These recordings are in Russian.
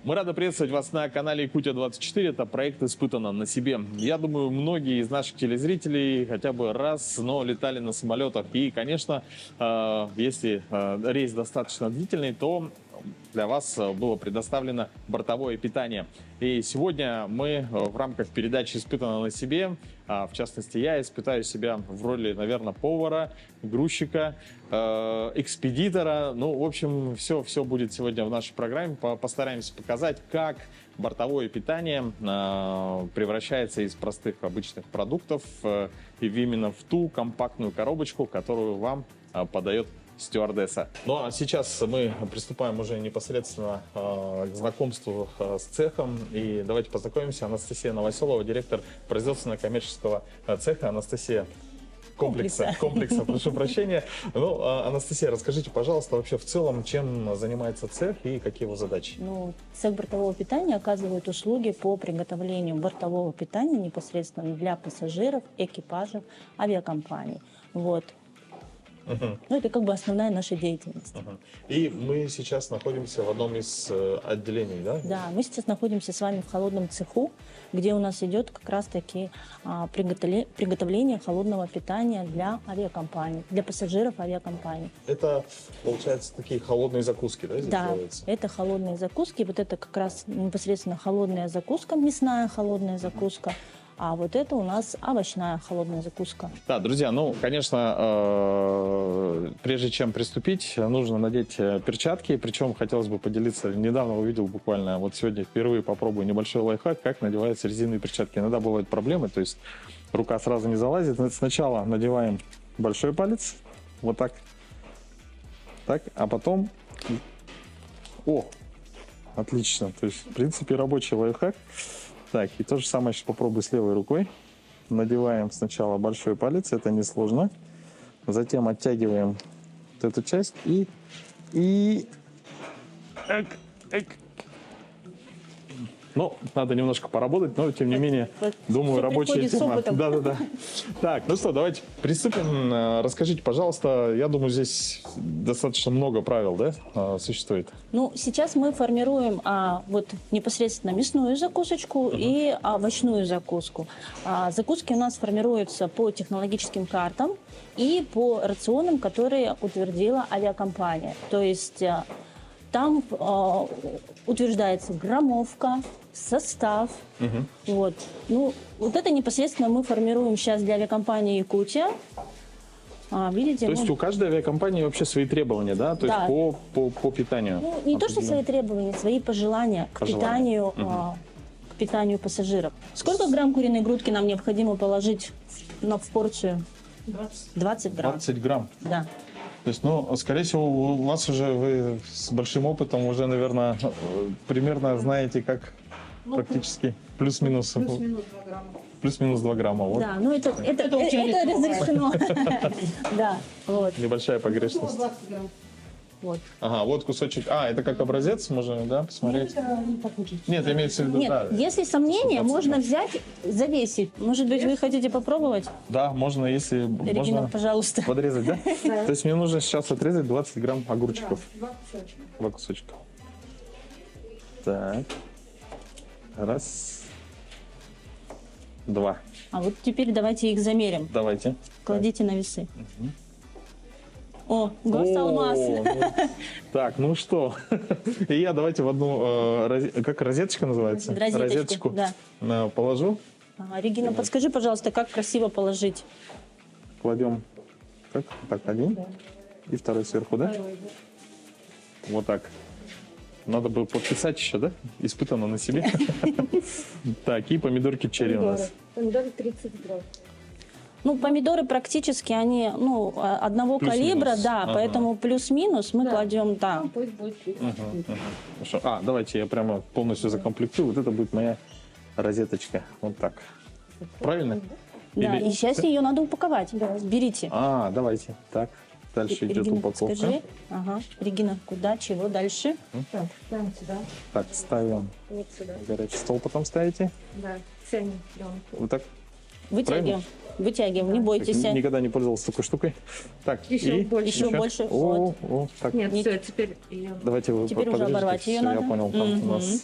Мы рады приветствовать вас на канале Якутия-24. Это проект «Испытано на себе». Я думаю, многие из наших телезрителей хотя бы раз, но летали на самолетах. И, конечно, если рейс достаточно длительный, то для вас было предоставлено бортовое питание. И сегодня мы в рамках передачи «Испытано на себе», в частности, я испытаю себя в роли, наверное, повара, грузчика, экспедитора. Ну, в общем, все будет сегодня в нашей программе. Постараемся показать, как бортовое питание превращается из простых обычных продуктов именно в ту компактную коробочку, которую вам подает стюардесса. Ну а сейчас мы приступаем уже непосредственно к знакомству с цехом. И давайте познакомимся. Анастасия Новоселова, директор производственно-коммерческого цеха. Анастасия, комплекса, прошу прощения. Ну, Анастасия, расскажите, пожалуйста, вообще в целом, чем занимается цех и какие его задачи? Ну, цех бортового питания оказывает услуги по приготовлению бортового питания непосредственно для пассажиров, экипажев, авиакомпаний. Вот. Ну, это как бы основная наша деятельность. И мы сейчас находимся в одном из отделений, да? Да, мы сейчас находимся с вами в холодном цеху, где у нас идет как раз-таки приготовление холодного питания для авиакомпаний, для пассажиров авиакомпаний. Это, получается, такие холодные закуски, да, здесь делаются? Это холодные закуски. Вот это как раз непосредственно холодная закуска, мясная холодная закуска. А вот это у нас овощная холодная закуска. Да, друзья, ну, конечно, прежде чем приступить, нужно надеть перчатки. Причем хотелось бы поделиться, недавно увидел буквально, вот сегодня впервые попробую небольшой лайфхак, как надеваются резиновые перчатки. Иногда бывают проблемы, то есть рука сразу не залазит. Сначала надеваем большой палец, вот так, а потом... О, отлично, то есть, в принципе, рабочий лайфхак. Так, и то же самое сейчас попробую с левой рукой. Надеваем сначала большой палец, это несложно. Затем оттягиваем вот эту часть и... Ну, надо немножко поработать, но тем не менее, думаю, рабочая тема. Да. Так, ну что, давайте приступим. Расскажите, пожалуйста, я думаю, здесь достаточно много правил, да, существует? Ну, сейчас мы формируем вот непосредственно мясную закусочку и овощную закуску. Закуски у нас формируются по технологическим картам и по рационам, которые утвердила авиакомпания. То есть там утверждается граммовка, состав. Вот. Ну, вот это непосредственно мы формируем сейчас для авиакомпании «Якутия». Видите? То есть у каждой авиакомпании вообще свои требования, да? То есть по питанию? Ну, не то, что свои требования, свои пожелания к питанию пассажиров. Сколько грамм куриной грудки нам необходимо положить в порцию? 20 грамм. 20 грамм? Да. То есть, ну, скорее всего, у вас уже, вы с большим опытом уже, наверное, примерно знаете, как практически плюс-минус. Плюс-минус 2 грамма. Плюс-минус 2 грамма. Вот. Да, ну это разрешено. Да, вот. Небольшая погрешность. 20 грамм. Вот. Ага, вот кусочек. Это как образец, можно, да, посмотреть? Нет, имеется в виду, Нет, да. если сомнения, можно взять, завесить. Может быть, вы хотите попробовать? Да, можно, если Регина, можно пожалуйста. подрезать, да? То есть мне нужно сейчас отрезать 20 грамм огурчиков. 2 кусочка. 2 кусочка. Так. Раз. 2. А вот теперь давайте их замерим. Давайте. Кладите на весы. О, гост-алмаз. Так, ну что. И я давайте в одну, как розеточка называется? Розеточку, да. Положу. Регина, подскажи, пожалуйста, как красиво положить? Кладем. Так, один. И второй сверху, да? Вот так. Надо было подписать еще, да? Испытано на себе. Так, и помидорки черри у нас. Помидоры 30 грамм. Ну, помидоры практически, они, одного калибра, да, поэтому плюс-минус мы кладем, да. Ну, пусть будет 30. Хорошо. Давайте я прямо полностью закомплектую. Вот это будет моя розеточка. Вот так. Правильно? Да, и сейчас ее надо упаковать. Берите. Давайте. Так, дальше идет Регина, упаковка. подскажи. Ага. Регина, куда, чего дальше? Так, ставим сюда. Так, ставим. Вот сюда. Горячий стол потом ставите. Да, ценник. Вот так. Вытягиваем. Вытягиваем, не бойтесь. Никогда не пользовался такой штукой. Так, Еще и больше. Еще больше. О, Вот. о, так, Нет, Не- все, теперь ее давайте вы Теперь уже подержите. оборвать ее Всё, надо. Я понял, там у нас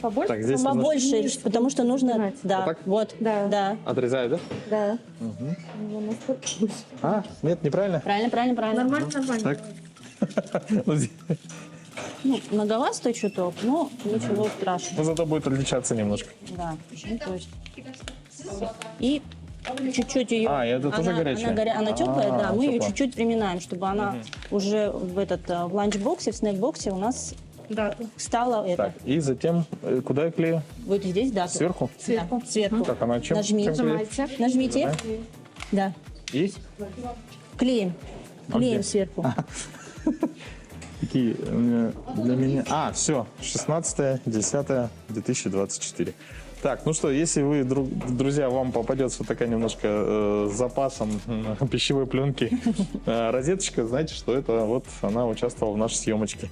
побольше. Так, здесь у нас Побольше, потому что нужно... Сжимать. Да, Вот так? вот. Да. Да. отрезаю, да? Да. Ну, настолько больше. А, нет, неправильно? Правильно, правильно, правильно. Нормально, нормально. Так. Ну, здесь- Ну, многовато чуток, но ничего страшного. ну, зато будет отличаться немножко. Да. Ну, то есть... И чуть-чуть ее... А, и это тоже горячая? Она теплая, да. Мы ее тёплая. чуть-чуть приминаем, чтобы она уже в ланчбоксе, в снэкбоксе у нас Да. стала это. Так, и затем куда я клею? Вот здесь, да. Сверху? Сверху. Сверху. Так, она чем? Нажмите. чем клеит? Нажимайте. Нажмите. Да. И Клеим. Клеим где? сверху. какие для меня... А, все, 16.10.2024. Так, ну что, если вы, друзья, вам попадется вот такая немножко с запасом пищевой пленки розеточка, знаете, что это вот она участвовала в нашей съемочке.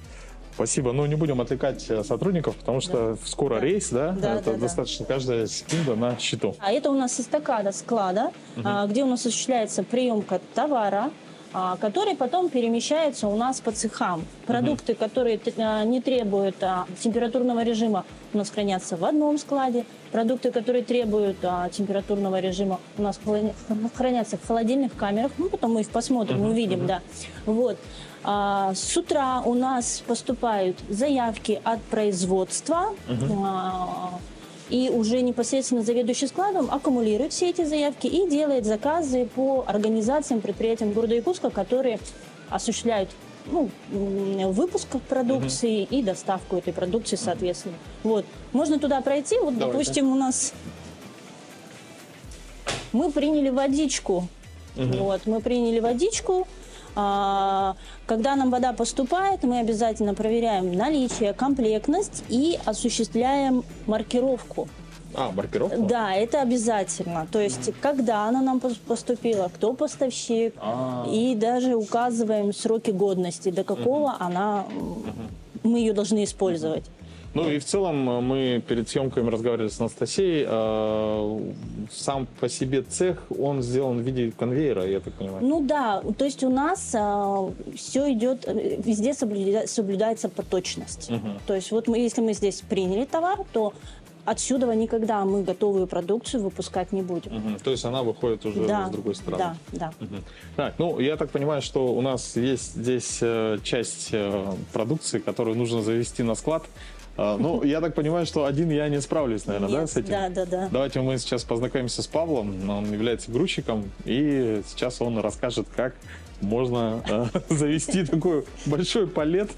Спасибо. Ну, не будем отвлекать сотрудников, потому что скоро рейс, да? Да, это да. достаточно каждая секунда на счету. А это у нас эстакада склада, где у нас осуществляется приемка товара, который потом перемещается у нас по цехам. Продукты, которые не требуют температурного режима, у нас хранятся в одном складе. Продукты, которые требуют температурного режима, у нас хранятся в холодильных камерах. Ну, потом мы их посмотрим, увидим, да. Вот. С утра у нас поступают заявки от производства. И уже непосредственно заведующий складом аккумулирует все эти заявки и делает заказы по организациям, предприятиям города Якутска, которые осуществляют выпуск продукции и доставку этой продукции, соответственно. Вот. Можно туда пройти. Вот, Давайте. допустим, у нас мы приняли водичку. Вот, мы приняли водичку. Когда нам вода поступает, мы обязательно проверяем наличие, комплектность и осуществляем маркировку. А, маркировка? Да, это обязательно. То есть, когда она нам поступила, кто поставщик, и даже указываем сроки годности, до какого мы ее должны использовать. Ну и в целом мы перед съемками разговаривали с Анастасией. Сам по себе цех, он сделан в виде конвейера, я так понимаю. Ну да, то есть у нас все идет, везде соблюдается поточность. То есть вот если мы здесь приняли товар, то отсюда никогда мы готовую продукцию выпускать не будем. То есть она выходит уже с другой стороны. Да, да. Так, ну я так понимаю, что у нас есть здесь часть продукции, которую нужно завести на склад. Ну, я так понимаю, что один я не справлюсь, наверное, да, Нет, с этим? Да. Давайте мы сейчас познакомимся с Павлом. Он является грузчиком, и сейчас он расскажет, как можно завести такой большой палет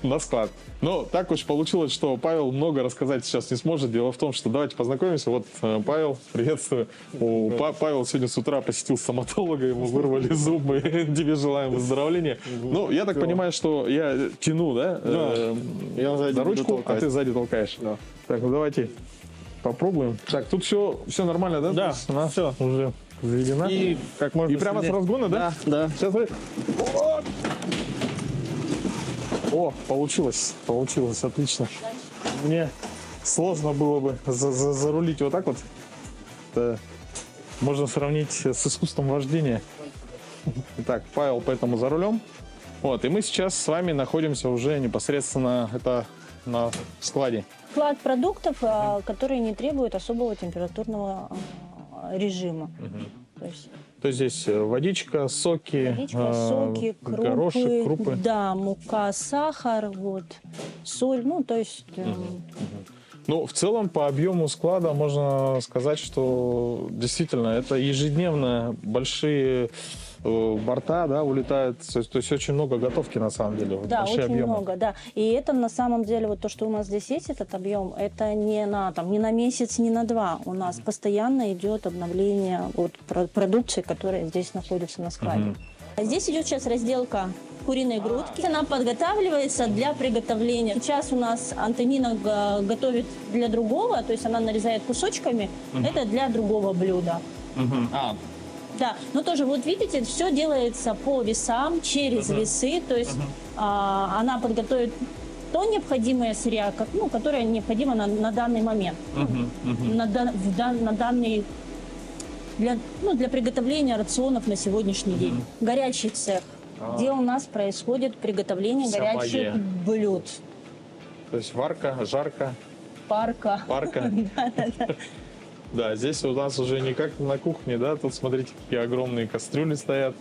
на склад. Но так уж получилось, что Павел много рассказать сейчас не сможет. Дело в том, что давайте познакомимся. Вот Павел, приветствую. Павел сегодня с утра посетил стоматолога, ему вырвали зубы. Тебе желаем выздоровления. Ну, я так понимаю, что я тяну, да? Я сзади За буду ручку, а толкать. ты сзади толкаешь. Да. Так, ну давайте попробуем. Так, тут все нормально, да? Да, То есть она все уже заведена. И как можно И прямо с сильнее. разгона, да? Да. Сейчас смотри. О, получилось, отлично. Мне сложно было бы зарулить вот так вот. Это можно сравнить с искусством вождения. Итак, Павел поэтому за рулем. Вот, и мы сейчас с вами находимся уже непосредственно на складе. Склад продуктов, которые не требуют особого температурного режима. То есть То есть здесь водичка, соки, соки, крупы, горошек, крупы. да, мука, сахар, вот, соль, ну, то есть... Ну, в целом, по объему склада можно сказать, что действительно это ежедневно большие борта, да, улетают. То есть очень много готовки на самом деле. Да, большие очень объемы. много, да. И это на самом деле, вот то, что у нас здесь есть, этот объем, это не на месяц, не на два. У нас постоянно идет обновление вот продукции, которая здесь находится на складе. Здесь идет сейчас разделка куриной грудки. Она подготавливается для приготовления. Сейчас у нас Антонина готовит для другого, то есть она нарезает кусочками. Это для другого блюда. Да, но тоже вот видите, все делается по весам, через весы, то есть она подготовит то необходимое сырья, которое необходимо на данный момент, на данный для приготовления рационов на сегодняшний день. Горячий цех, где у нас происходит приготовление Вся горячих магия. блюд. То есть варка, жарка, Парка. парка. Да, здесь у нас уже не как на кухне, да, тут смотрите, какие огромные кастрюли стоят,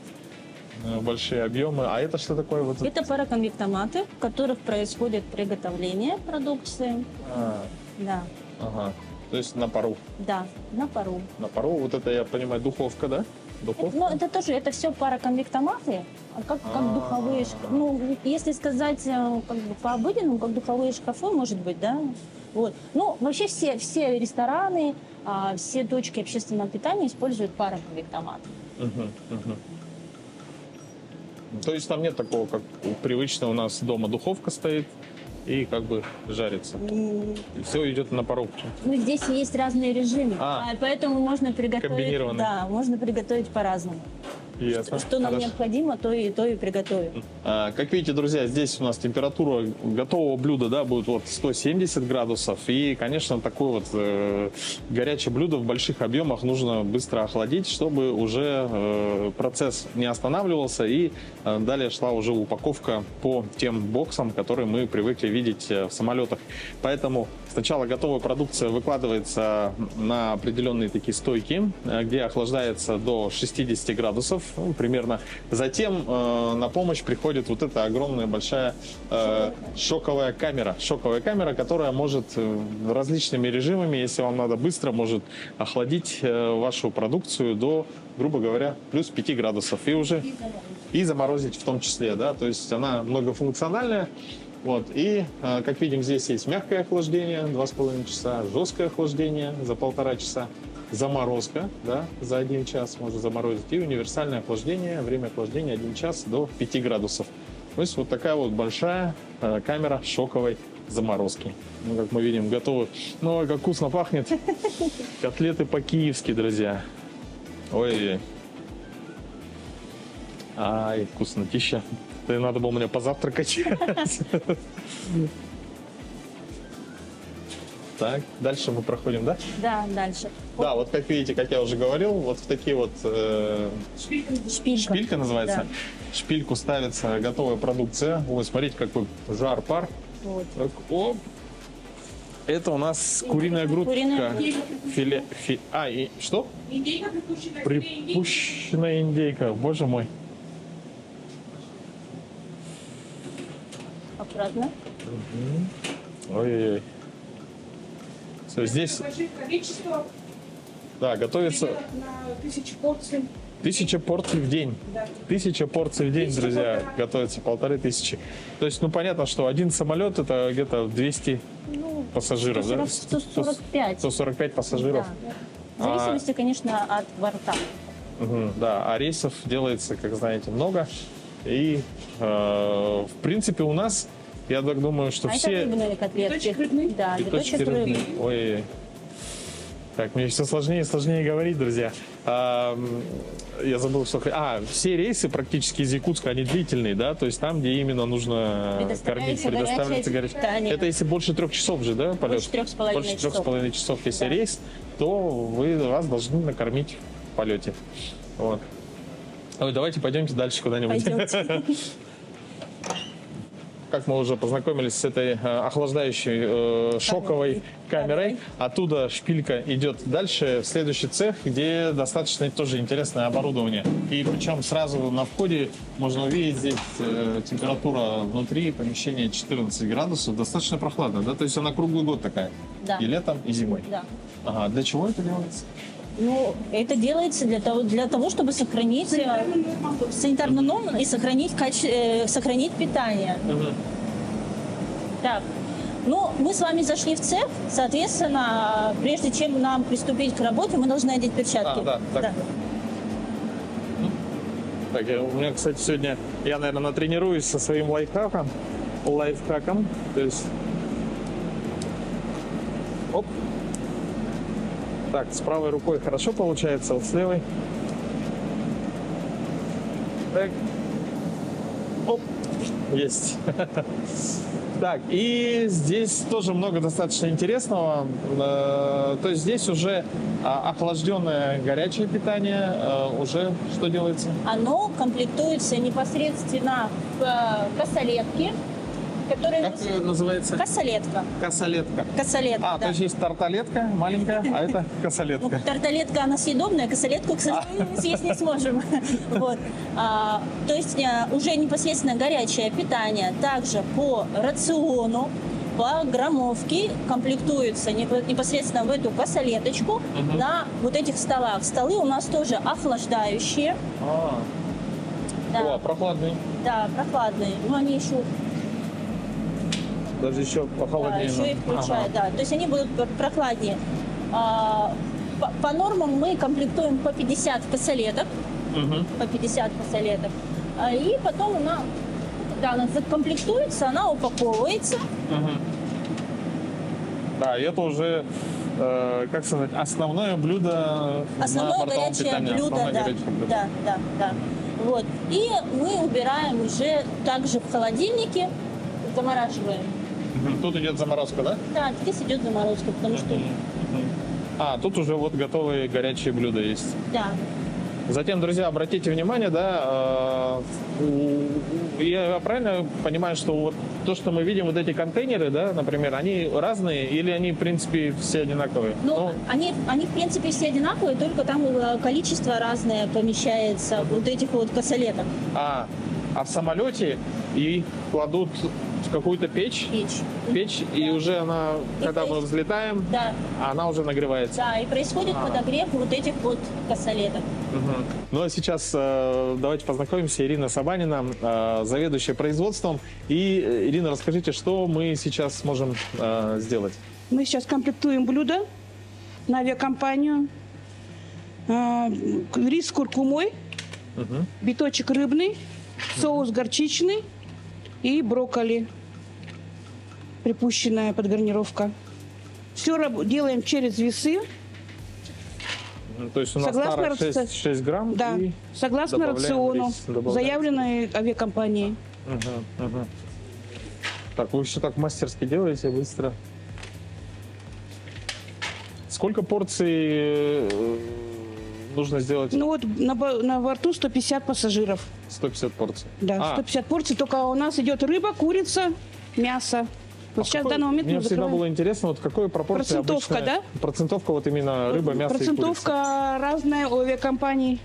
большие объемы. А это что такое? Вот Это пароконвектоматы, в которых происходит приготовление продукции. А, Да, ага. То есть на пару. да, на пару. На пару. Вот это, я понимаю, духовка, да? Духовка. Ну, это тоже, это все пароконвектоматы, как духовые шкафы. Ну, если сказать как бы по-обыденному, как духовые шкафы, может быть, да? Вот. Ну, вообще все рестораны, все точки общественного питания используют пароконвектомат. Мгм, мгм. То есть там нет такого, как привычно у нас дома духовка стоит и как бы жарится. Все идет на пару. Ну, здесь есть разные режимы, А. поэтому можно приготовить. Комбинированные. Да, можно приготовить по-разному. Ясно. Что нам Хорошо. необходимо, то и приготовим. Как видите, друзья, здесь у нас температура готового блюда, да, будет вот 170 градусов. И, конечно, такое вот горячее блюдо в больших объемах нужно быстро охладить, чтобы уже процесс не останавливался и далее шла уже упаковка по тем боксам, которые мы привыкли видеть в самолетах. Поэтому сначала готовая продукция выкладывается на определенные такие стойки, где охлаждается до 60 градусов примерно. Затем на помощь приходит вот эта огромная большая шоковая камера. Шоковая камера, которая может различными режимами, если вам надо быстро, может охладить вашу продукцию до, грубо говоря, плюс 5 градусов. И уже и заморозить в том числе, да, то есть она многофункциональная. Вот. И, как видим, здесь есть мягкое охлаждение 2,5 часа, жесткое охлаждение за 1,5 часа, заморозка, да, за 1 час можно заморозить, и универсальное охлаждение, время охлаждения 1 час до 5 градусов. То есть вот такая вот большая камера шоковой заморозки. Ну, как мы видим, готовы. Ну, как вкусно пахнет. Котлеты по-киевски, друзья. Ой. Ай, вкуснотища. Да и надо было мне позавтракать. Так, дальше мы проходим, да? Да, дальше. Да, вот как видите, как я уже говорил, вот в такие вот Шпилька. шпилька называется. Да. Шпильку ставится готовая продукция. Вот, смотрите, какой жар, пар. Вот. Так, оп. Это у нас куриная грудка. Куриная Филе. И что? Индейка припущенная. Припущенная индейка. Боже мой. Аккуратно. Ой-ой-ой. Все, здесь, Большое количество, да, готовится на 1000 порций. 1000 порций в день. Да. 1000 порций в день, 1000 друзья, полтора. готовится 1500. То есть, ну, понятно, что один самолет это где-то 200 Ну, пассажиров, да? 145. 145 пассажиров. Да. В зависимости, конечно, от борта. Да, а рейсов делается, как знаете, много. И, в принципе, у нас, я так думаю, что А это все... рыбные котлетки. Биточек рыбный? Да, Биточки биточек рыбные. рыбный. Ой. Так, мне все сложнее и сложнее говорить, друзья. Я забыл, что... все рейсы практически из Якутска, они длительные, да? То есть там, где именно нужно кормить, Предоставляется предоставляется горячее питание. Это если больше 3 часов же, да, полет? Больше 3,5 Больше часов. 3,5 часов, если Да. рейс, то вас должны накормить в полете. Вот. Ой, давайте пойдемте дальше куда-нибудь. Пойдемте. Как мы уже познакомились с этой охлаждающей шоковой камерой. Оттуда шпилька идет дальше в следующий цех, где достаточно тоже интересное оборудование. И причем сразу на входе можно увидеть здесь температура внутри помещения 14 градусов. Достаточно прохладно, да? То есть она круглый год такая. Да. И летом, и зимой. Да. Ага. Для чего это делается? Ну, это делается для того, чтобы сохранить санитарную норму и сохранить питание. Так. Ну, мы с вами зашли в цех, соответственно, прежде чем нам приступить к работе, мы должны одеть перчатки. Да, так. Так, у меня, кстати, сегодня, я, наверное, натренируюсь со своим лайфхаком. То есть, оп. Так, с правой рукой хорошо получается, вот с левой. Так. Оп. Есть. Так, и здесь тоже много достаточно интересного. То есть здесь уже охлажденное горячее питание. Уже что делается? Оно комплектуется непосредственно в косолетке, которая... Как называется? Косолетка. Косолетка. Косолетка, А, да. то есть есть тарталетка маленькая, а это Ну, косолетка. тарталетка, она съедобная, косолетку, к сожалению, мы съесть не сможем. Вот. То есть уже непосредственно горячее питание также по рациону, по граммовке комплектуется непосредственно в эту косолеточку на вот этих столах. Столы у нас тоже охлаждающие. О, прохладный. Да, прохладные. Но они еще, Даже еще да, похолоднее. еще и включают. Да. То есть они будут прохладнее. По нормам мы комплектуем по 50 косолеток. По 50 косолеток. И потом когда она закомплектуется, она упаковывается. Да, и это уже, как сказать, основное блюдо на Основное бортовом горячее питании. блюдо, Основное да, горячее блюдо. да. Вот. И мы убираем уже также в холодильнике, замораживаем. Тут идет заморозка, да? Да, здесь идет заморозка, потому что, А, тут уже вот готовые горячие блюда есть. да, Затем, друзья, обратите внимание, да, я правильно понимаю, что вот то, что мы видим, вот эти контейнеры, да, например, они разные или они, в принципе, все одинаковые? ну, они, в принципе, все одинаковые, только там количество разное помещается вот этих вот косолеток. А в самолете их кладут в какую-то печь, и уже она, когда мы взлетаем, Да, она уже нагревается. да, и происходит подогрев вот этих вот косолеток. Ну а сейчас давайте познакомимся. Ирина Сабанина, заведующая производством. И, Ирина, расскажите, что мы сейчас сможем сделать? Мы сейчас комплектуем блюдо на авиакомпанию. Рис с куркумой, биточек рыбный, соус горчичный и брокколи. Припущенная подгарнировка. Все делаем через весы. То есть у нас Согласно тара рацион- 6 грамм. Да, И... согласно добавляем рациону, рис, добавляем. заявленной авиакомпанией. Так, вы все так мастерски делаете, быстро. Сколько порций нужно сделать? Ну вот на борту 150 пассажиров. 150 порций. Да, 150 порций. Только у нас идет рыба, курица, мясо. Вот сейчас в данный момент Мне мы всегда закрываем. было интересно, вот какой пропорции Процентовка, обычно... да? Процентовка вот именно рыба, мясо и курица. Процентовка разная у авиакомпаний.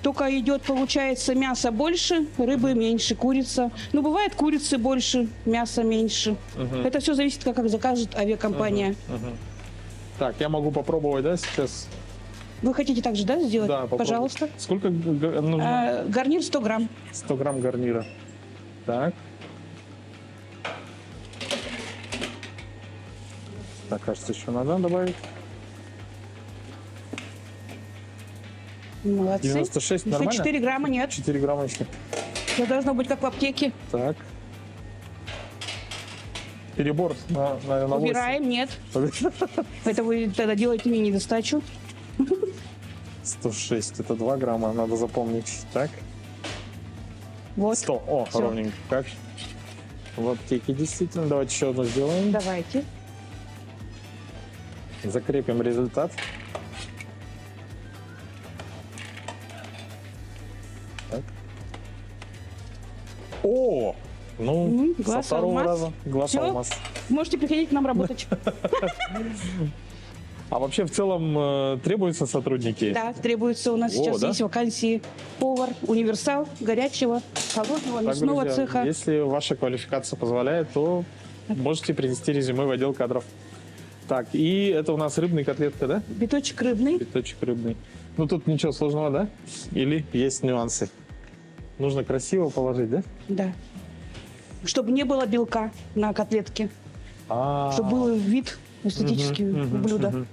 Только идет, получается, мясо больше, рыбы меньше, курица. Ну, бывает курицы больше, мяса меньше. Это все зависит, как закажет авиакомпания. Так, я могу попробовать, да, сейчас? Вы хотите так же, да, сделать? Да, попробуй. Пожалуйста. Сколько нужно? Гарнир 100 грамм. 100 грамм гарнира. Так. Так, кажется, еще надо добавить. Молодцы. 96 Еще нормально? 4 грамма нет. 4 грамма еще. Все должно быть как в аптеке. Так. Перебор на 8. Убираем, нет. Это вы тогда делаете мне недостачу. 106, это 2 грамма, надо запомнить. Так, Вот. 100, о, Всё. ровненько, как в аптеке действительно. Давайте еще одну сделаем. Давайте. Закрепим результат. Так. О! Ну, со глаз второго алмаз. раза глаз Всё. алмаз. Можете приходить к нам работать. А вообще в целом требуются сотрудники? Да, требуется. У нас О, сейчас да? есть вакансии повар, универсал, горячего, холодного, Так, мясного друзья, цеха. если ваша квалификация позволяет, то можете принести резюме в отдел кадров. Так, и это у нас рыбная котлетка, да? Биточек рыбный. Биточек рыбный. Ну тут ничего сложного, да? Или есть нюансы? Нужно красиво положить, да? Да. Чтобы не было белка на котлетке. Чтобы был вид эстетический у блюда.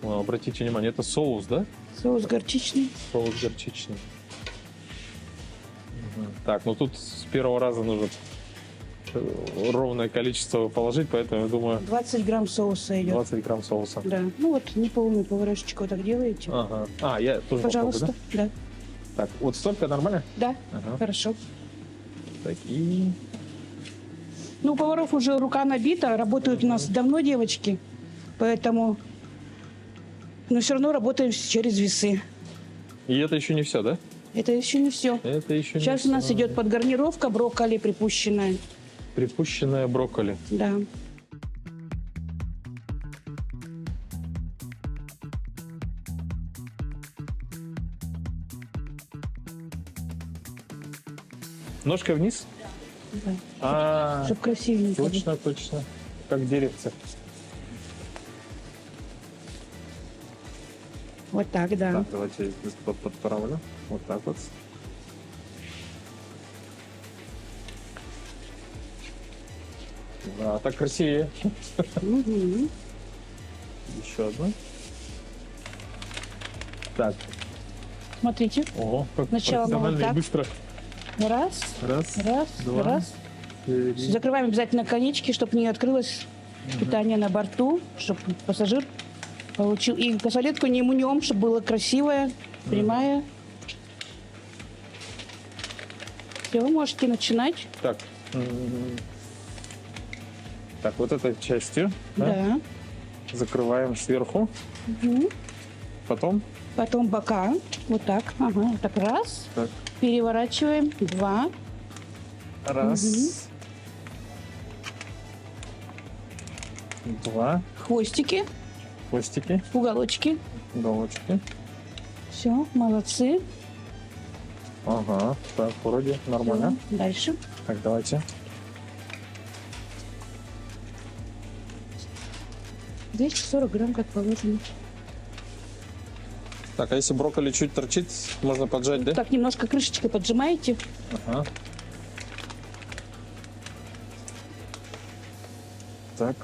О, обратите внимание, это соус, да? Соус горчичный. Соус горчичный. Так, ну тут с первого раза нужно ровное количество положить, поэтому я думаю 20 грамм соуса идет. 20 грамм соуса. Да. Ну вот, неполный поварешечек вот так делаете. Ага. А, я тоже Пожалуйста. попробую, Да. да? Так, вот столько нормально? Да. Ага. Хорошо. Так, и Ну, у поваров уже рука набита, работают у нас давно девочки, поэтому... Но все равно работаем через весы. И это еще не все, да? Это еще не все. Это еще не Сейчас у нас всё. идет подгарнировка брокколи припущенная. Припущенная брокколи. Да. Ножкой вниз? Да. А, Чтобы красивенько. было. точно, точно. Как деревце. Вот так, да. Так, давайте я здесь подправлю. Вот так вот. Да, так красивее. Мгм. Еще одну. Так. Смотрите. Ого, как Сначала мы вот профессионально и так. быстро. Раз, Раз, раз, два, раз. три. Закрываем обязательно конечки, чтобы не открылось питание на борту, чтобы пассажир получил. И косолетку не мнем, чтобы было красивое, прямая. Все, можете начинать. Так. Так, вот этой частью Да. закрываем сверху. Мгм. Потом. Потом бока. Вот так. Ага. Вот так раз. Так. Переворачиваем. Два. Раз. Два. Хвостики. Хвостики. Уголочки. Уголочки. Все, молодцы. Ага. Так, вроде нормально. Всё, дальше. Так, давайте. 240 грамм, как положено. Так, а если брокколи чуть торчит, можно поджать, да? Так, немножко крышечкой поджимаете. Ага. Так.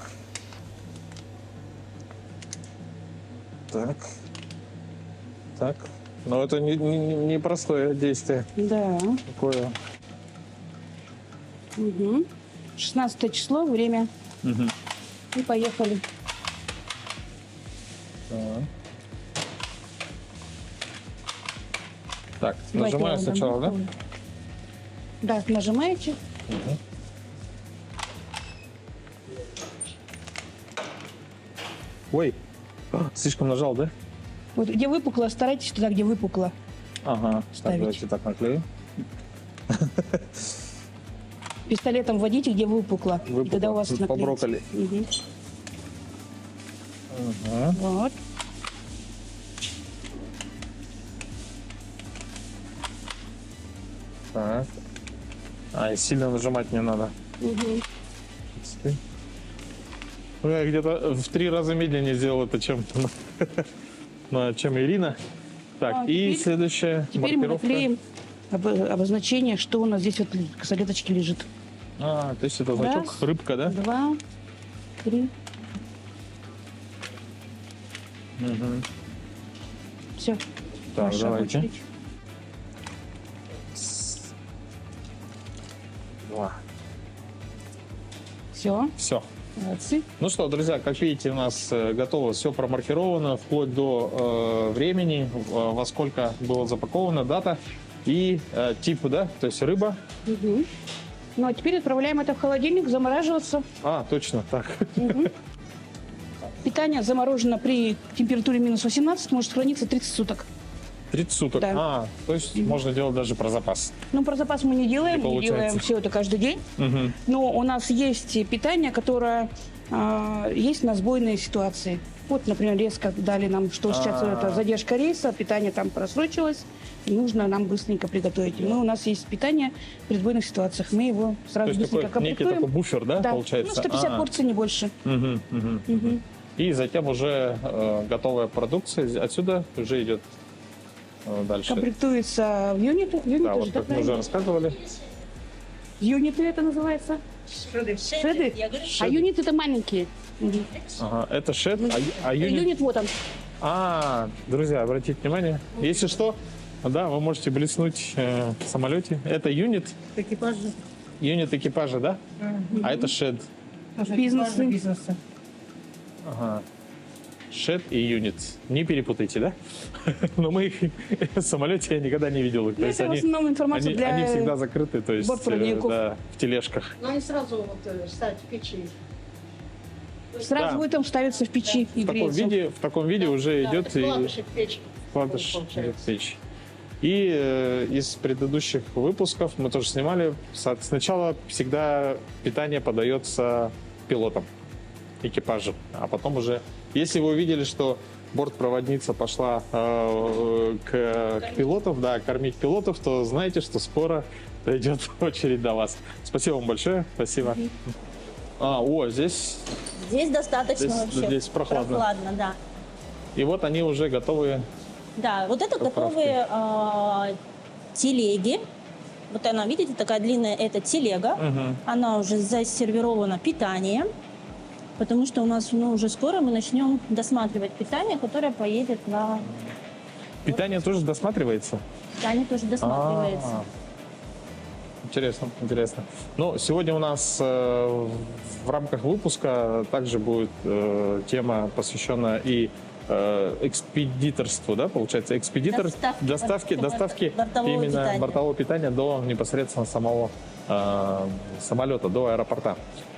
Так. Так. Но это не простое действие. Да. Такое. Угу. 16 число, время. И поехали. Так. Так, Давайте нажимаю я вам сначала, да? дам. Да, нажимаете. Ой, слишком нажал, да? Вот где выпукло, старайтесь туда, где выпукло. Ага. Так, Ставить. давайте так наклею. Пистолетом вводите, где выпукло. И Выпукло. тогда у вас По наклеится. брокколи. Мгм. Ага. Вот. Так. А, и сильно нажимать не надо. Мгм. Ну, я где-то в 3 раза медленнее сделал это, чем, чем Ирина. Так, А, и теперь- следующая Теперь мы маркировка. наклеим обозначение, что у нас здесь вот косолеточки лежит. А, то есть это значок Раз. рыбка, да? 2, 3. Мгм. Все. Так, давайте. Два. Все. Все. Молодцы. Ну что, друзья, как видите, у нас готово все промаркировано, вплоть до времени, во сколько было запаковано, дата и тип, да, то есть рыба. Мгм. Ну а теперь отправляем это в холодильник замораживаться. А, точно, так. Питание заморожено при температуре минус 18, может храниться 30 суток. 30 суток. Да. А, то есть можно делать даже про запас. Ну, про запас мы не делаем, Не мы получается. делаем все это каждый день. Мгм. Но у нас есть питание, которое есть на сбойные ситуации. Вот, например, резко дали нам, что сейчас это задержка рейса, питание там просрочилось, и нужно нам быстренько приготовить. И у нас есть питание в сбойных ситуациях, мы его То сразу есть быстренько такой некий такой комплектуем. буфер, да, Да, получается? ну, 150 А. порций, не больше. Мгм, мгм. Мгм. И затем уже готовая продукция отсюда уже идет дальше. Комплектуется в юниты. Юниты Да, же, вот да, как мы уже правильно? рассказывали. Юниты это называется? Шеды? А юниты это маленькие. Мгм. Ага, это шед, а юнит... Юнит вот он. Друзья, обратите внимание, если что, да, вы можете блеснуть в самолете. Это юнит экипажа, да? А это шед. Бизнесы. Ага. Shed и Unit. Не перепутайте, да? Но мы их в самолете я никогда не видел. То есть это в основном информация для они всегда закрыты, то есть бортпроводников. да, в тележках. Но они сразу вот ставят в печи. Сразу Да. будет там ставиться в печи и греется. В таком виде уже идет и Вкладыши в печь. вкладыш Получается. в печь. И из предыдущих выпусков мы тоже снимали. Сначала всегда питание подается пилотам, экипажу, а потом уже, если вы увидели, что бортпроводница пошла к пилотам, да, кормить пилотов, то знаете, что скоро дойдет очередь до вас. Спасибо вам большое, спасибо. Здесь Здесь достаточно Здесь- вообще здесь прохладно. да. и вот они уже готовы. Да, вот это Поправки. готовые телеги. Вот она, видите, такая длинная, это телега. Она уже засервирована питанием, потому что у нас уже скоро мы начнем досматривать питание, которое поедет на... Питание тоже досматривается? Питание тоже досматривается. Интересно, интересно. Ну, сегодня у нас в рамках выпуска также будет тема, посвященная и экспедиторству, да, получается, экспедитор доставки бортового именно питания. бортового питания до непосредственно самого самолета, до аэропорта.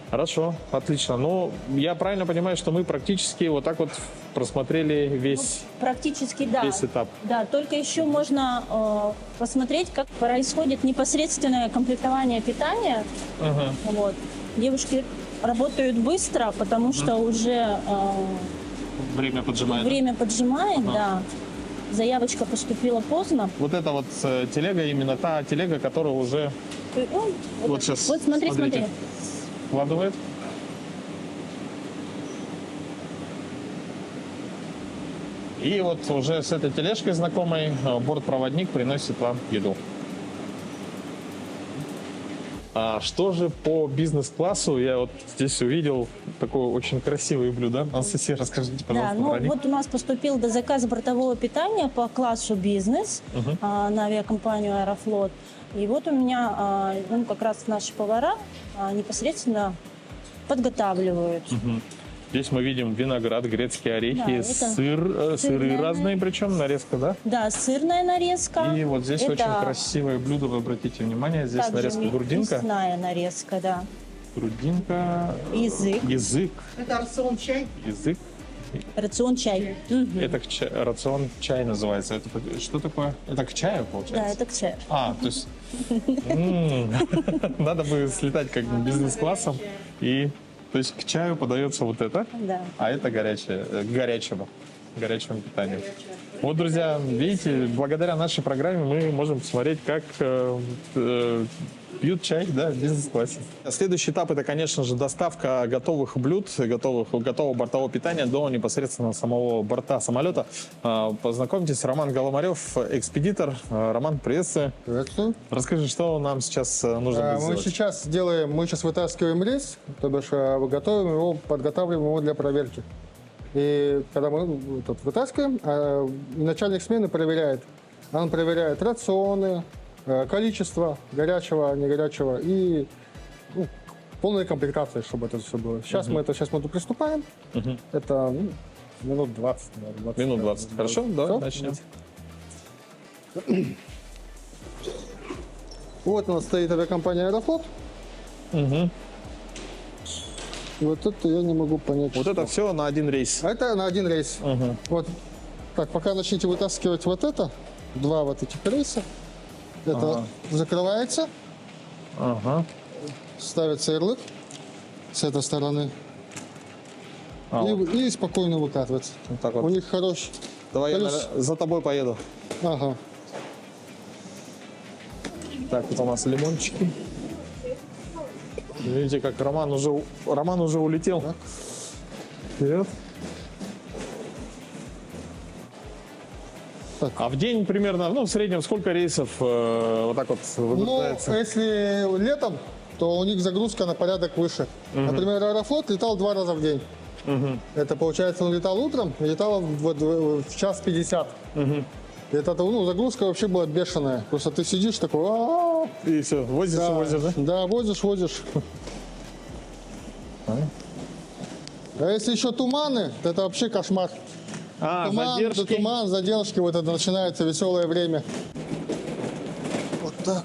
Хорошо, отлично. Ну, я правильно понимаю, что мы практически вот так вот просмотрели весь Практически, да. весь этап. Да, только еще можно посмотреть, как происходит непосредственное комплектование питания. Вот. Девушки работают быстро, потому что уже Время поджимает. время поджимает, да. Заявочка поступила поздно. Вот эта вот телега, именно та телега, которая уже Ну, вот сейчас. вот смотри, смотрите, смотри. вкладывает. И вот уже с этой тележкой знакомой бортпроводник приносит вам еду. А что же по бизнес-классу? Я вот здесь увидел такое очень красивое блюдо. Анастасия, расскажите, Да, пожалуйста, ну про них. вот у нас поступил до заказа бортового питания по классу бизнес на авиакомпанию «Аэрофлот». И вот у меня как раз наши повара непосредственно подготавливают. Здесь мы видим виноград, грецкие орехи, Да, это сыры сырная. разные, причем нарезка, да? Да, сырная нарезка. И вот здесь Это очень красивое блюдо, вы обратите внимание, здесь также нарезка грудинка. мясная нарезка, да. Грудинка, Язык, язык, Это рацион чай. язык. рацион чай. Мгм. Это рацион чай называется. Это что такое? Это к чаю, Да, получается? это к чаю. То есть надо бы слетать как бы бизнес-классом. И то есть к чаю подается вот это, Да. а это горячее, к горячему питанию. Вот, друзья, видите, благодаря нашей программе мы можем посмотреть, как пьют чай, да, в бизнес-классе. Следующий этап — это, конечно же, доставка готовых блюд, готового бортового питания до непосредственно самого борта самолета. Познакомьтесь, Роман Голомарев, экспедитор. Роман, приветствую. Приветствую. Расскажи, что нам сейчас нужно будет Мы сделать? мы сейчас вытаскиваем рейс, то бишь готовим его, подготавливаем его для проверки. И когда мы вытаскиваем, начальник смены проверяет. Он проверяет рационы, количество горячего, не горячего и полная комплектация, чтобы это все было. Сейчас мы тут приступаем. Это минут 20, наверное. Минут 20. Хорошо, давай начнем. Вот у нас стоит авиакомпания «Аэрофлот». И вот это я не могу понять. Вот что. это все на один рейс. А это на один рейс. Вот так, пока начните вытаскивать вот это, два вот этих рейса, это закрывается, Ага. ставится ярлык с этой стороны и спокойно выкатывается. Вот так У вот. них хороший. Давай я, Плюс- наверное, за тобой поеду. Ага. Так, это у нас лимончики. Видите, как Роман уже улетел. Вперед. Так. А в день примерно, в среднем сколько рейсов вот так вот Ну, выгружается? если летом, то у них загрузка на порядок выше. Например, Аэрофлот летал 2 раза в день. Это получается, он летал утром, и летал в час 50. Это загрузка вообще была бешеная. Просто ты сидишь такой, «А-а-а». И все, возишь, да? Да, возишь. А если еще туманы, то это вообще кошмар. Задержки. Туман, задержки, вот это начинается веселое время. Вот так.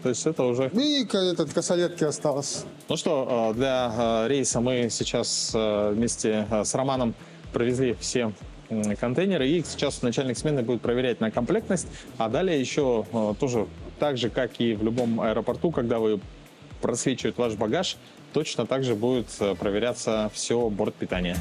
То есть это уже... И этот косолетки осталось. Ну что, для рейса мы сейчас вместе с Романом провезли все контейнеры, и сейчас начальник смены будет проверять на комплектность, а далее еще тоже так же, как и в любом аэропорту, когда вы просвечивают ваш багаж, точно так же будет проверяться все бортпитание.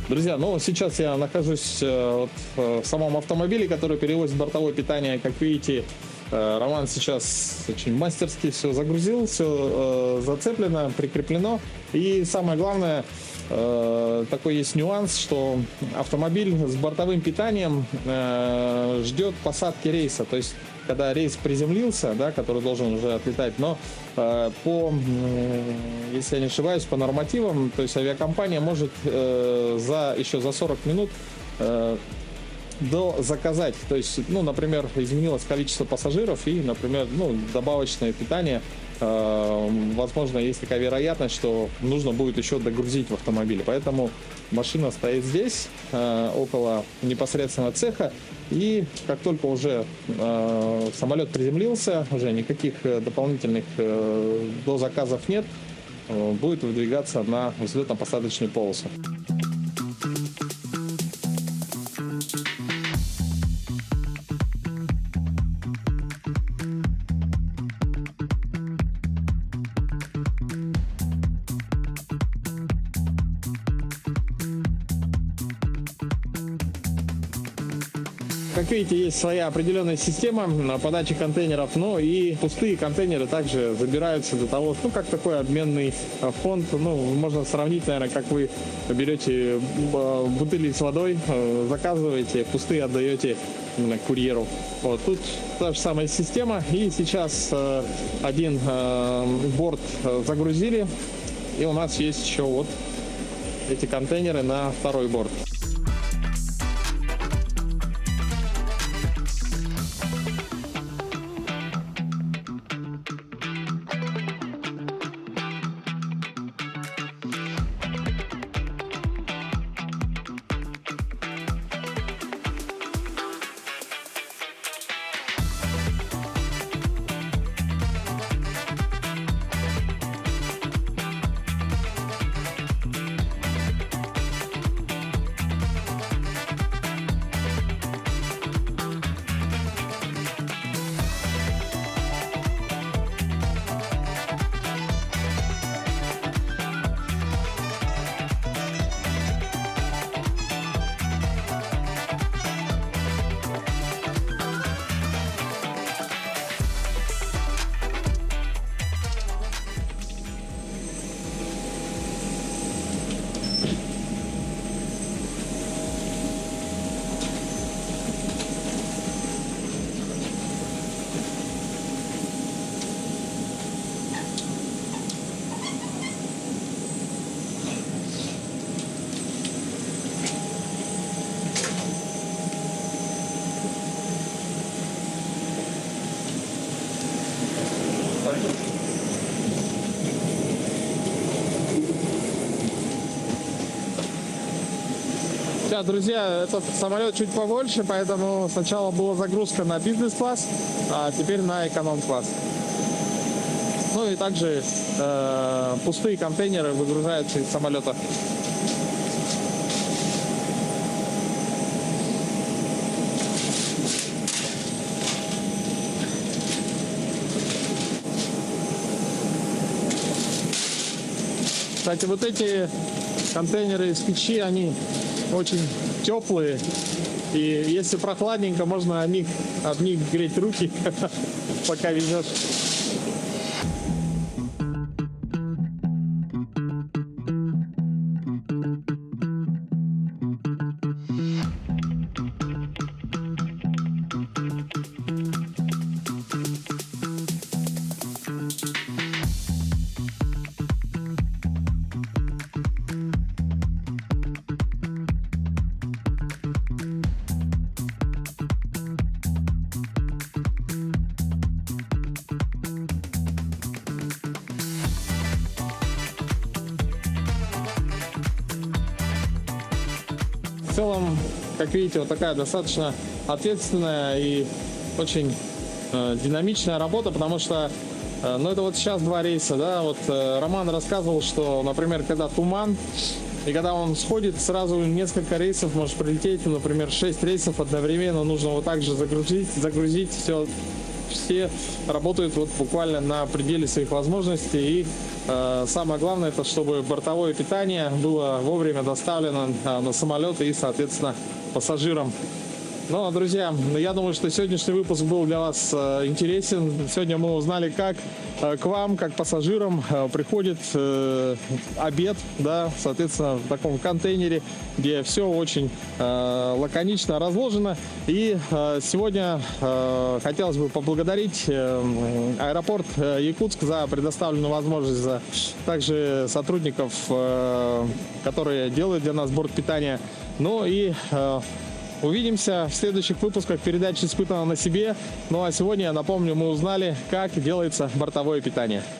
Друзья, ну сейчас я нахожусь в самом автомобиле, который перевозит бортовое питание. Как видите, Роман сейчас очень мастерски все загрузил, все зацеплено, прикреплено. И самое главное, такой есть нюанс, что автомобиль с бортовым питанием ждет посадки рейса. То есть, когда рейс приземлился, да, который должен уже отлетать, но если я не ошибаюсь, по нормативам, то есть авиакомпания может еще за 40 минут заказать. То есть, например, изменилось количество пассажиров и, например, добавочное питание. Возможно, есть такая вероятность, что нужно будет еще догрузить в автомобиле. Поэтому машина стоит здесь, около непосредственно цеха. И как только уже самолет приземлился, уже никаких дополнительных дозаказов нет, будет выдвигаться на взлетно-посадочную полосу. Как видите, есть своя определенная система подачи контейнеров, но и пустые контейнеры также забираются для того, как такой обменный фонд. Можно сравнить, наверное, как вы берете бутыли с водой, заказываете, пустые отдаете курьеру. Вот тут та же самая система. И сейчас один борт загрузили, и у нас есть еще вот эти контейнеры на второй борт. Да, друзья, этот самолет чуть побольше, поэтому сначала была загрузка на бизнес-класс, а теперь на эконом-класс. И также пустые контейнеры выгружаются из самолета. Кстати, вот эти контейнеры из печи, они очень теплые. И если прохладненько, можно об них греть руки, пока везешь. В целом, как видите, вот такая достаточно ответственная и очень динамичная работа, потому что, ну, это вот сейчас 2 рейса, да, вот Роман рассказывал, что, например, когда туман, и когда он сходит, сразу несколько рейсов может прилететь, например, 6 рейсов одновременно, нужно вот так же загрузить все работают вот буквально на пределе своих возможностей. И самое главное, это чтобы бортовое питание было вовремя доставлено на самолет и, соответственно, пассажирам. Ну, друзья, я думаю, что сегодняшний выпуск был для вас интересен. Сегодня мы узнали, как к вам, как пассажирам, приходит обед, да, соответственно, в таком контейнере, где все очень лаконично разложено. И сегодня хотелось бы поблагодарить аэропорт Якутск за предоставленную возможность, за также сотрудников, которые делают для нас борт питания. Ну и увидимся в следующих выпусках передачи «Испытано на себе». Ну а сегодня, я напомню, мы узнали, как делается бортовое питание.